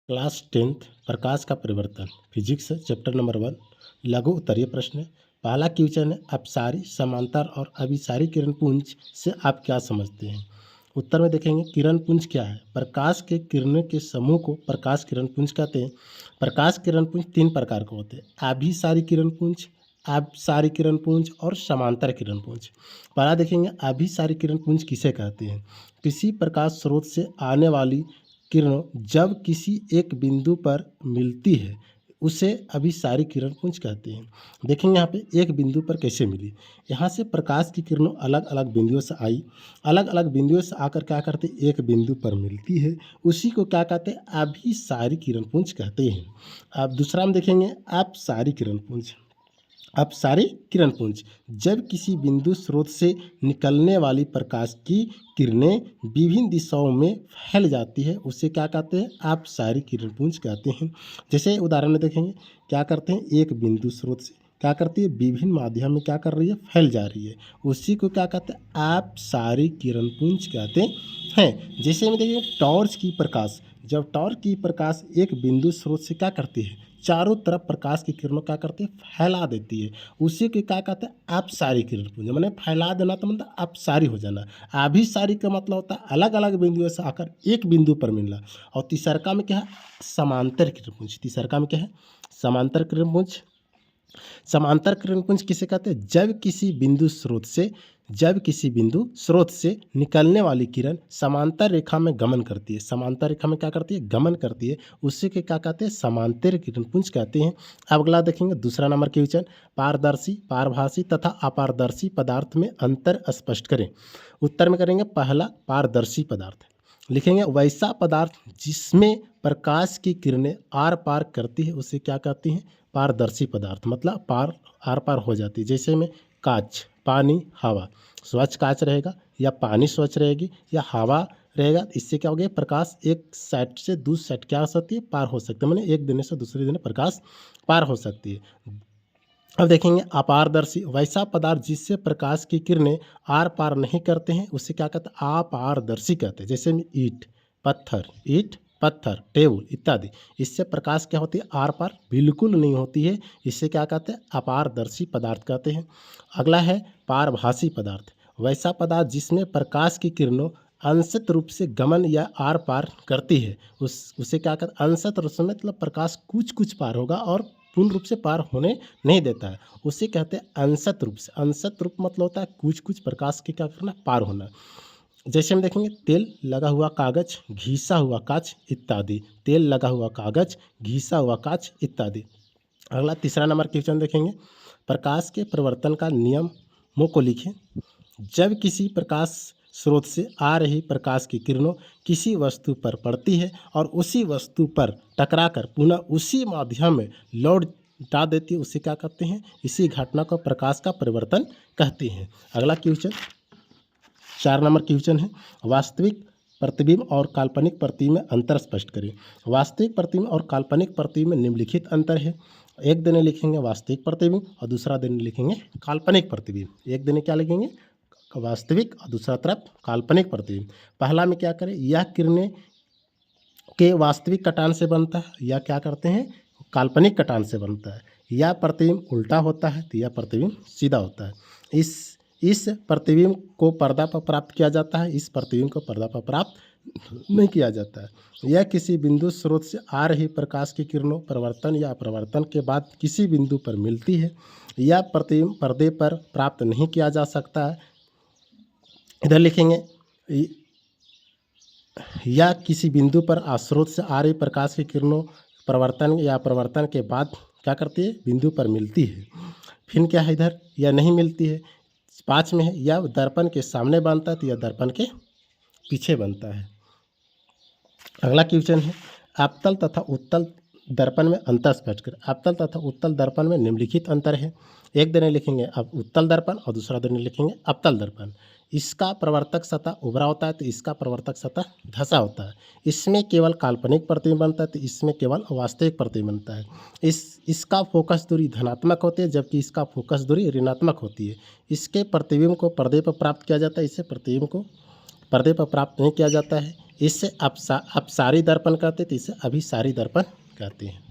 Class 10th प्रकाश का परिवर्तन physics chapter number 1 लघु उत्तरीय प्रश्न है। पहला क्वेश्चन है अपसारी समांतर और अभिसारी किरण पुंज से आप क्या समझते हैं। उत्तर में देखेंगे किरण पुंज क्या है। प्रकाश के किरणों के समूह को प्रकाश किरण पुंज कहते हैं। प्रकाश किरण पुंज 3 प्रकार के होते हैं, अभिसारी किरण पुंज, अपसारी किरण पुंज और समांतर किरण पुंज। पहला देखेंगे अभिसारी किरण पुंज किसे कहते हैं। किसी प्रकाश स्रोत से आने वाली किरणों जब किसी एक बिंदु पर मिलती है उसे अभिसारी किरण पुंज कहते हैं। देखेंगे यहाँ पे एक बिंदु पर कैसे मिली। यहाँ से प्रकाश की किरणों अलग अलग बिंदुओं से आई, अलग अलग बिंदुओं से आकर क्या करते एक बिंदु पर मिलती है, उसी को क्या कहते हैं अभिसारी किरण पुंज कहते हैं। अब दूसरा हम देखेंगे अपसारी किरण पुंज। अपसारी किरण पुंज जब किसी बिंदु स्रोत से निकलने वाली प्रकाश की किरणें विभिन्न दिशाओं में फैल जाती है उसे क्या कहते हैं अपसारी किरण पुंज कहते हैं। जैसे उदाहरण में देखेंगे क्या करते हैं, एक बिंदु स्रोत से क्या करती है विभिन्न माध्यम में क्या कर रही है फैल जा रही है, उसी को क्या कहते हैं अपसारी किरण पुंज कहते हैं। जैसे में देखिए टॉर्च की प्रकाश, जब टॉर्च की प्रकाश एक बिंदु स्रोत से क्या करती है चारों तरफ प्रकाश की किरणों क्या करती है फैला देती है, उसी को क्या कहते हैं अपसारी किरण पुंज। मैंने फैला देना तो मतलब अपसारी हो जाना। अभिसारी का मतलब होता है अलग अलग बिंदुओं से आकर एक बिंदु पर मिलना। और तीसरका में क्या है समांतर किरण पुंज। तीसरका में क्या है समांतर किरण पुंज। समांतर किरण पुंज किसे कहते हैं, जब किसी बिंदु स्रोत से निकलने वाली किरण समांतर रेखा में गमन करती है, समांतर रेखा में क्या करती है गमन करती है, उसी के क्या कहते हैं समांतर किरण पुंज कहते हैं। अब अगला देखेंगे दूसरा नंबर क्वेश्चन पारदर्शी, पारभासी तथा अपारदर्शी पदार्थ में अंतर स्पष्ट करें। उत्तर में करेंगे पहला पारदर्शी पदार्थ, लिखेंगे वैसा पदार्थ जिसमें प्रकाश की किरणें आर पार करती है उसे क्या कहती हैं पारदर्शी पदार्थ, मतलब आर पार हो जाती है। जैसे में कांच, पानी, हवा। स्वच्छ कांच रहेगा या पानी स्वच्छ रहेगी या हवा रहेगा, इससे क्या हो गया प्रकाश एक साइड से दूसरी साइड क्या हो सकती है पार हो सकती है, मैंने एक दिन से दूसरे दिन प्रकाश पार हो सकती है। अब देखेंगे अपारदर्शी वैसा पदार्थ जिससे प्रकाश की किरणें आर पार नहीं करते हैं उसे क्या कहते हैं अपारदर्शी कहते हैं। जैसे में ईंट पत्थर टेबल इत्यादि, इससे प्रकाश क्या होती है आर पार बिल्कुल नहीं होती है, इससे क्या कहते हैं अपारदर्शी पदार्थ कहते हैं। अगला है पारभासी पदार्थ, वैसा पदार्थ जिसमें प्रकाश की किरणों अंशत रूप से गमन या आर पार करती है उसे क्या कहते हैं अंशत रूप से मतलब प्रकाश कुछ कुछ पार होगा और पूर्ण रूप से पार होने नहीं देता है, उसे कहते हैं अंशत रूप से। अंशत रूप मतलब होता है कुछ कुछ प्रकाश के क्या करना पार होना। जैसे हम देखेंगे तेल लगा हुआ कागज, घिसा हुआ कांच इत्यादि, तेल लगा हुआ कागज, घिसा हुआ कांच इत्यादि। अगला तीसरा नंबर क्वेश्चन देखेंगे प्रकाश के परिवर्तन का नियमों को लिखें। जब किसी प्रकाश स्रोत से आ रही प्रकाश की किरणों किसी वस्तु पर पड़ती है और उसी वस्तु पर टकराकर पुनः उसी माध्यम में लौटा देती है उसे क्या कहते हैं, इसी घटना को प्रकाश का परिवर्तन कहते हैं। अगला क्वेश्चन 4 नंबर क्वेश्चन है वास्तविक प्रतिबिंब और काल्पनिक प्रतिबिंब में अंतर स्पष्ट करें। वास्तविक प्रतिबिंब और काल्पनिक प्रतिबिंब में निम्नलिखित अंतर है। एक दिन लिखेंगे वास्तविक प्रतिबिंब और दूसरा दिन लिखेंगे काल्पनिक प्रतिबिंब। एक दिन क्या लिखेंगे वास्तविक और दूसरा तरफ काल्पनिक प्रतिबिंब। पहला में क्या करें यह किरणें के वास्तविक कटान से बनता है या क्या करते हैं काल्पनिक कटान से बनता है, यह प्रतिबिंब उल्टा होता है तो यह प्रतिबिंब सीधा होता है। इस प्रतिबिंब को पर्दा पर प्राप्त किया जाता है, इस प्रतिबिंब को पर्दा पर प्राप्त नहीं किया जाता है। यह किसी बिंदु स्रोत से आ रही प्रकाश की किरणों परिवर्तन या अपवर्तन के बाद किसी बिंदु पर मिलती है, यह प्रतिबिंब पर्दे पर प्राप्त नहीं किया जा सकता है। इधर लिखेंगे या किसी बिंदु पर स्रोत से आ रही प्रकाश की किरणों परिवर्तन या अपवर्तन के बाद क्या करती है बिंदु पर मिलती है। फिर क्या है इधर या नहीं मिलती है। 5 में है या दर्पण के सामने बनता है तो यह दर्पण के पीछे बनता है। अगला क्वेश्चन है अवतल तथा उत्तल दर्पण में अंतर स्पष्ट करें। अवतल तथा उत्तल दर्पण में निम्नलिखित अंतर है। एक दिन लिखेंगे अब उत्तल दर्पण और दूसरा दिन लिखेंगे अवतल दर्पण। इसका प्रवर्तक सतह उभरा होता है तो इसका प्रवर्तक सतह धंसा होता है। इसमें केवल काल्पनिक प्रतिबिंब बनता है तो इसमें केवल वास्तविक प्रतिबिंब बनता है। इसका फोकस दूरी धनात्मक होती है जबकि इसका फोकस दूरी ऋणात्मक होती है। इसके प्रतिबिंब को पर्दे पर प्राप्त किया जाता है, इसे प्रतिबिंब को पर्दे पर प्राप्त नहीं किया जाता है। इससे अपसारी दर्पण कहते हैं, तो इसे अभिसारी दर्पण कहते हैं।